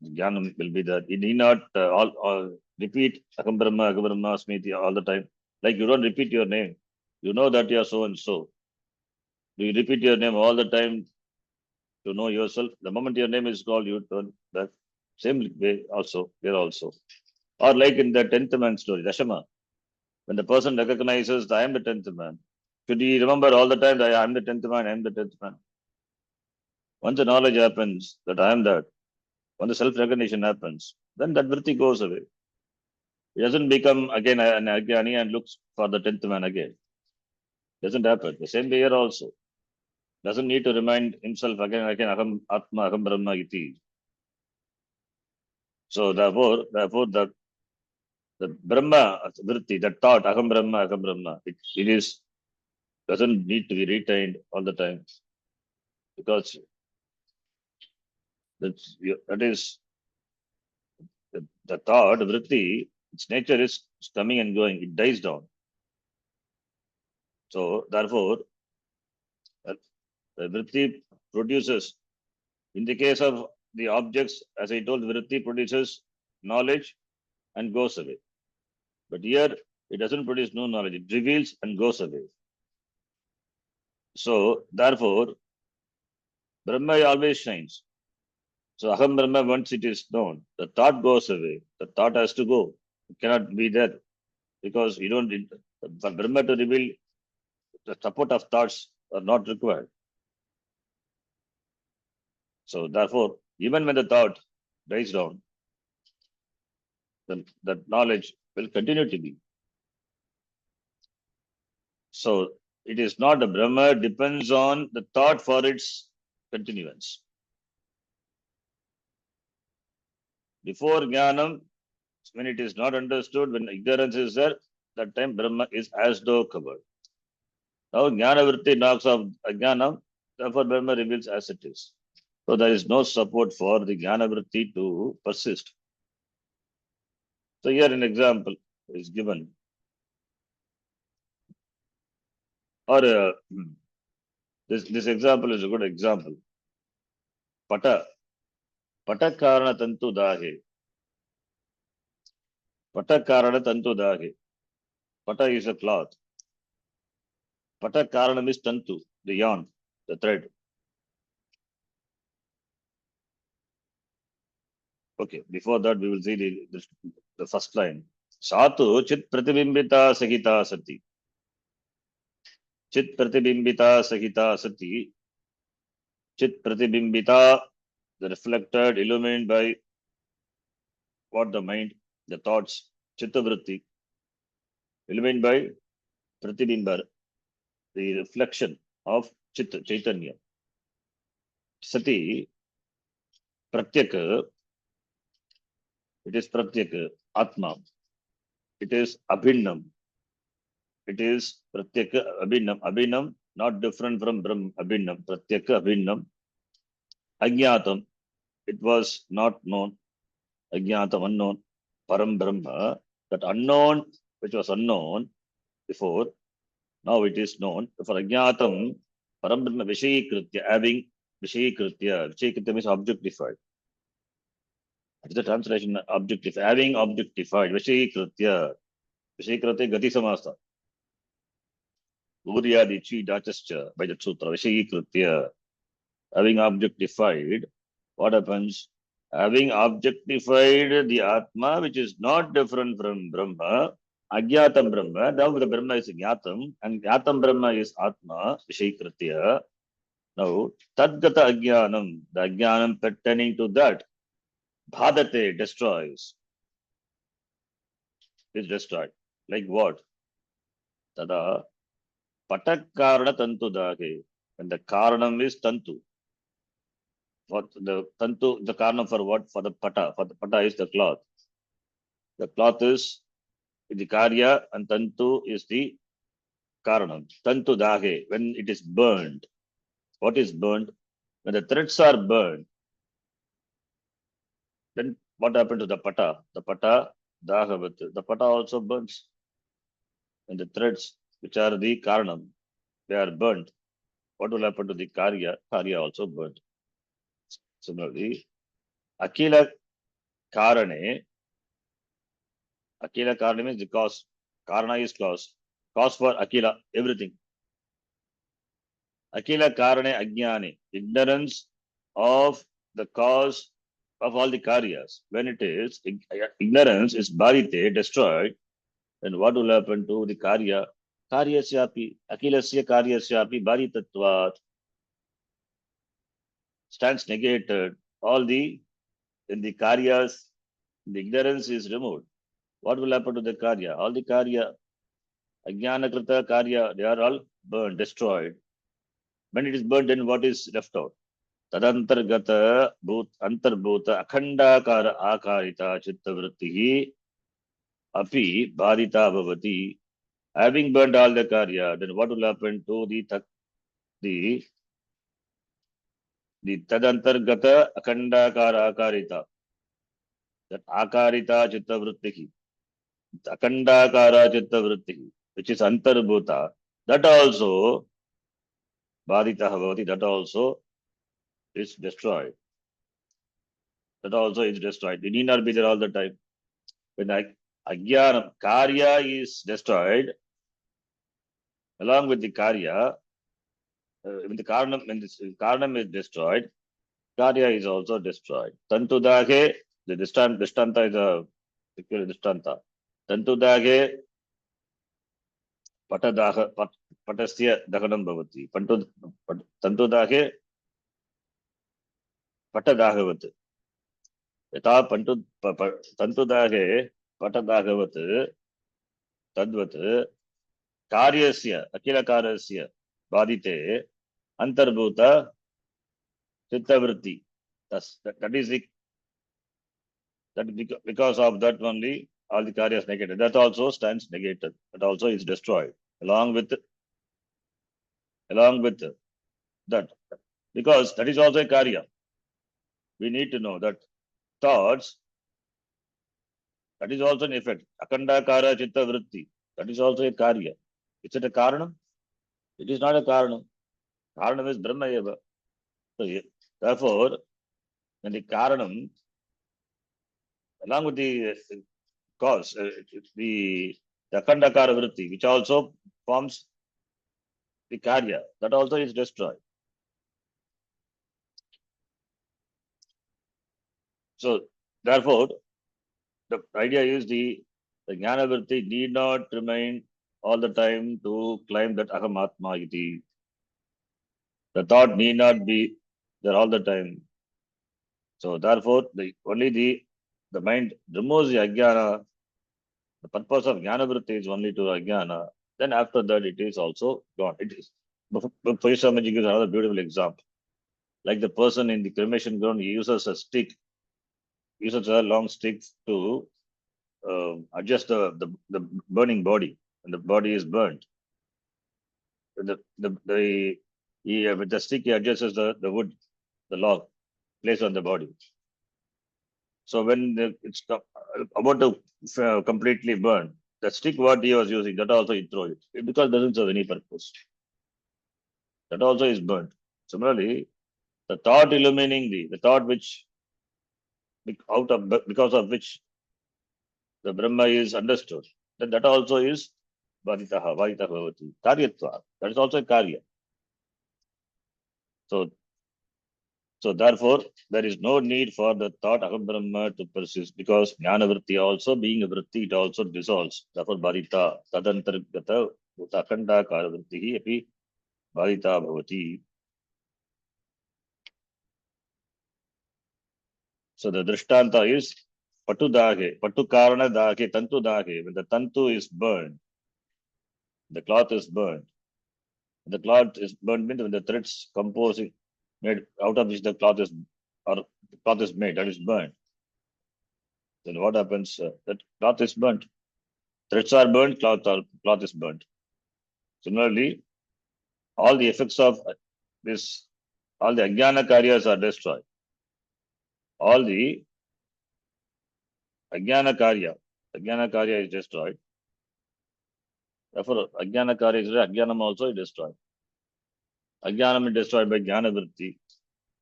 Jnanam will be there. He need not all repeat Aham Brahma, Smriti all the time. Like you don't repeat your name. You know that you are so and so. Do you repeat your name all the time to know yourself? The moment your name is called, you turn that same way also, here also. Or like in the 10th man story, Dashama, when the person recognizes that I am the 10th man, should he remember all the time that I am the 10th man, I am the 10th man? Once the knowledge happens that I am that, when the self-recognition happens, then that vritti goes away. He doesn't become again an Ajnani and looks for the 10th man again. Doesn't happen. The same way here also. Doesn't need to remind himself again, Aham Atma, Aham Brahma iti. So therefore the Brahma vritti, that thought, Aham Brahma, it is doesn't need to be retained all the time. Because that is the thought, vritti, its nature is coming and going, it dies down. So therefore, the vritti produces, in the case of the objects, as I told, vritti produces knowledge and goes away. But here, it doesn't produce no knowledge, it reveals and goes away. So therefore, Brahma always shines. So Aham Brahma, once it is known, the thought goes away. The thought has to go. It cannot be there. Because you don't, for Brahma to reveal, the support of thoughts are not required. So therefore, even when the thought dies down, then that knowledge will continue to be. So it is not the Brahma depends on the thought for its continuance. Before Jnanam, when it is not understood, when ignorance is there, that time Brahma is as though covered. Now Jnana Vritti knocks off Ajnanam, therefore Brahma reveals as it is. So there is no support for the Jnana Vritti to persist. So here an example is given. Or this example is a good example. Pata Karana Tantu Dahe. Pata Karana Tantu Dahe. Pata is a cloth. Pata Karanam is Tantu, the yarn, the thread. Okay, before that we will see the first line. Satu chit pratibimbita sahita sati. Chit pratibimbita sahita sati. Chit pratibimbita, the reflected, illumined by what the mind, the thoughts, chitta vritti, illumined by pratibimbar, the reflection of chitta, chaitanya. Sati, pratyaka, it is pratyaka, atma. It is abhinnam. It is pratyaka, abhinnam. Abhinnam, not different from Brahm, abhinnam. Pratyaka, abhinnam. Ajnatam, it was not known. Ajnatam, unknown. Param Brahma, that unknown, which was unknown before, now it is known. For Ajnatam, Param Brahma Vishayikritya, having Vishayikritya. Vishayikritya means objectified. That is the translation, objectified, having objectified. Vishayikritya. Vishayikritya Gati Samasa. Uryadi chi dachascha by the sutra, Vishayikritya, having objectified, what happens? Having objectified the Atma, which is not different from Brahma, Agyatam Brahma, now the Brahma is Gyatam, and Gyatam Brahma is Atma, Vishayikritya. Now, Tadgata Agyanam, the Agyanam pertaining to that, Bhadate, destroys, is destroyed. Like what? Tada, Patak Karana Tantu Dage, and the Karanam is Tantu. What the Tantu, the Karanam for what? For the Pata is the cloth. The cloth is the Karya, and Tantu is the Karanam. Tantu Dage, when it is burned. What is burned? When the threads are burned, then what happened to the Pata? The Pata Dahavat. The Pata also burns. And the threads, which are the Karanam, they are burnt. What will happen to the Karya? Karya also burnt. Similarly, Akila Karane, Akila Karane means the cause. Karana is cause. Cause for Akila, everything. Akila Karane Ajnane, ignorance of the cause of all the Karyas. When it is, ignorance is Bharite, destroyed, then what will happen to the Karya? Karyasyapi, Akilasya Karyasyapi Bharitatvat, stands negated. All the, when the Karyas, the ignorance is removed. What will happen to the Karya? All the Karya, Ajnanakrita Karya, they are all burned, destroyed. When it is burned, then what is left out? Tadantargata antarbhuta akhandakara akarita chittavrittihi api bhadita bhavati. Having burned all the Karya, then what will happen to the tadantargata akhandakara akarita? That akarita chittavrittihi. Akhandakara chittavrittihi, which is antarbhuta, that also bhadita bhavati, that also is destroyed. That also is destroyed. It need not be there all the time. When Ajnana Karya is destroyed, along with the Karya, when the Karanam is destroyed, Karya is also destroyed. Tantu Dage, the Distanta is a particular Distanta. Tantu Dage, Patasya Dahanam Bhavati. Tantu Dage, Patadahavat. Yata Tantu Dage, Patadahavat, Tadvat, Karyasya, Akila Karyasya, Badite, Antarbhuta, Chittavritti. That is the, because of that only all the Karyas negated. That also stands negated. That also is destroyed. Along with that. Because that is also a Karya. We need to know that thoughts, that is also an effect. Akandakara Chittavritti. That is also a Karya. Is it a Karanam? It is not a Karanam. Karanam is Brahma Eva. So, therefore, when the Karanam, along with the cause, the Akandakara Vritti, which also forms the Karya, that also is destroyed. So, therefore, the idea is the Jnana Vritti need not remain all the time to claim that Aham Atma iti. The thought need not be there all the time. So, therefore, only the mind removes the Ajnana. The purpose of Jnana Vritti is only to Ajnana. Then after that, it is also gone. It is. Payasamaji gives another beautiful example. Like the person in the cremation ground, he uses a stick, uses a long stick to adjust the burning body, and the body is burnt. With the stick, he adjusts the wood, the log, placed on the body. So when it's about to completely burn, the stick what he was using, that also he throw it because it doesn't serve any purpose. That also is burnt. Similarly, the thought illumining the thought which because of which the Brahma is understood, then that also is बाधितः भवति कार्यत्वात्. That is also a karya. So therefore, there is no need for the thought aham brahma to persist, because jnana vritti also being a vritti, it also dissolves. Therefore, badita tadantargata utakanda kara vrittihi api badita bhavati. So the drishtanta is patu dage, patu karana dage, tantu dage. When the tantu is burned, the cloth is burned. The cloth is burned means when the threads composing made out of which the cloth is made, that is burned. Then what happens? That cloth is burnt. Threads are burnt, cloth is burnt. Similarly, all the effects of this, all the ajnana karyas are destroyed. All the ajnana karya is destroyed. Therefore, ajnana karya is destroyed, ajnanam also is destroyed. Ajnanam is destroyed by jnana vritti.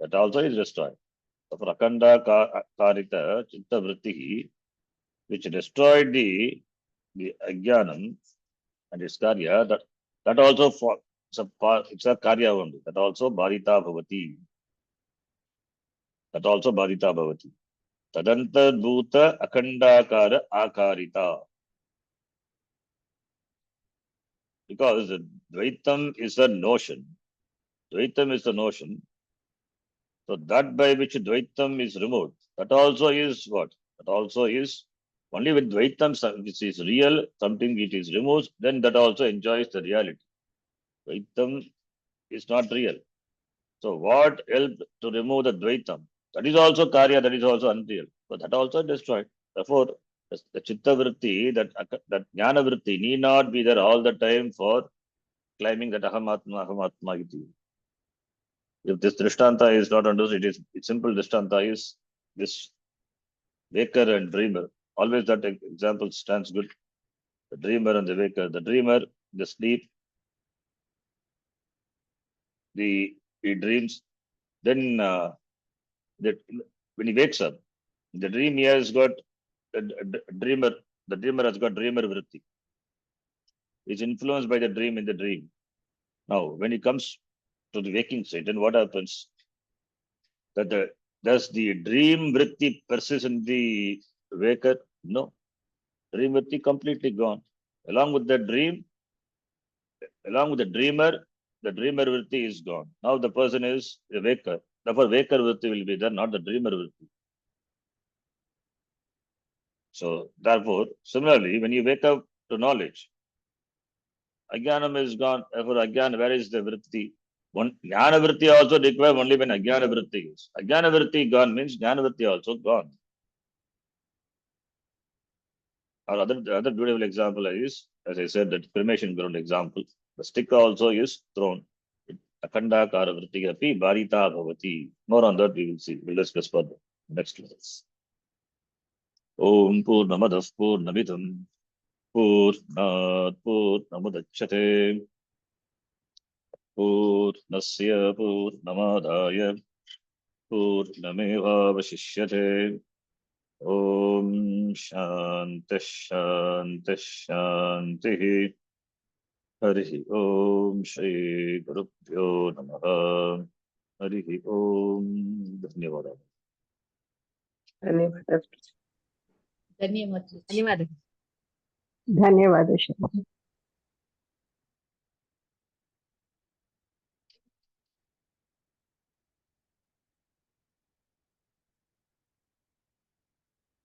That also is destroyed. Therefore, akanda karita chitta vritti, which destroyed the ajnanam and its karya, that also it's a karya only. That also bharita bhavati. That also bharita bhavati. Tadantarbhuta akhandakara akarita. Because the Dvaitam is a notion. Dvaitam is the notion. So that by which Dvaitam is removed, that also is what? That also is only with Dvaitam, which is real, something it is removed, then that also enjoys the reality. Dvaitam is not real. So what helped to remove the Dvaitam? That is also karya, that is also unreal. But that also destroyed. Therefore, the chitta vritti, that jnana vritti need not be there all the time for claiming that ahamatma iti. If this drishtanta is not understood, it's simple drishtanta is this waker and dreamer. Always that example stands good. The dreamer and the waker. The dreamer, the sleep, he dreams. Then when he wakes up, the dream he has got dreamer. The dreamer has got dreamer vritti. Is influenced by the dream in the dream. Now, when he comes to the waking state, then what happens? Does the dream vritti persist in the waker? No. Dream vritti completely gone. Along with the dream, along with the dreamer vritti is gone. Now the person is a waker. Therefore, waker vritti will be there, not the dreamer vritti. So, therefore, similarly, when you wake up to knowledge, ajnanam is gone. Therefore, ajnana, where is the vritti? One jnana vritti also required only when ajnana vritti is. Ajnana vritti gone means jnana vritti also gone. Or other beautiful example is, as I said, that cremation ground example. The stick also is thrown. Akhanda kara vritti api bharita bhavati. More on that we will see. We'll discuss further. Next class. Om Purnamadah Purnamidam Purnat Purnamudachyate Purnasya Purnamadaya Purnameva Vashishyate. Om Shanti Shanti Shanti. Harihi Om Shri Gurubhyo Namaha. Harihi Om. Dhanyavada. धन्यवाद धन्यवाद. धन्यवाद